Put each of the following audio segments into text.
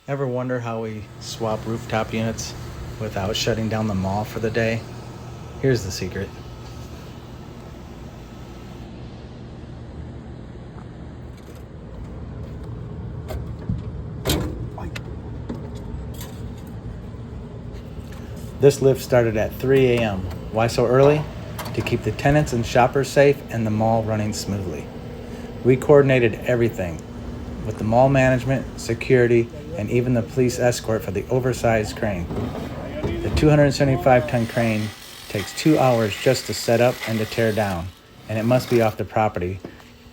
Ever wonder how we swap rooftop units without shutting down the mall for the day? Here's the secret. This lift started at 3 a.m. Why so early? To keep the tenants and shoppers safe and the mall running smoothly. We coordinated everything with the mall management, security, and even the police escort for the oversized crane. The 275-ton crane takes 2 hours just to set up and to tear down, and it must be off the property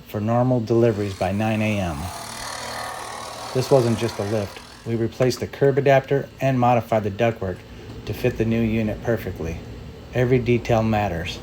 for normal deliveries by 9 a.m. This wasn't just a lift. We replaced the curb adapter and modified the ductwork to fit the new unit perfectly. Every detail matters.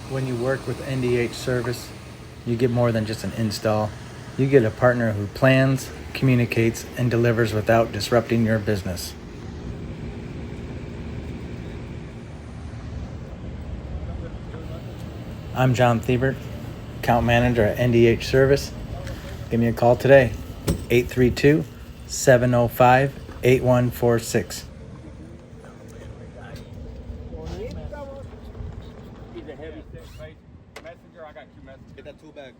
When you work with NDH Service, you get more than just an install. You get a partner who plans, communicates, and delivers without disrupting your business. I'm John Thiebert, account manager at NDH Service. Give me a call today, 832-705-8146. He's a heavy set. Messenger, I got 2 messages. Get that tool bag.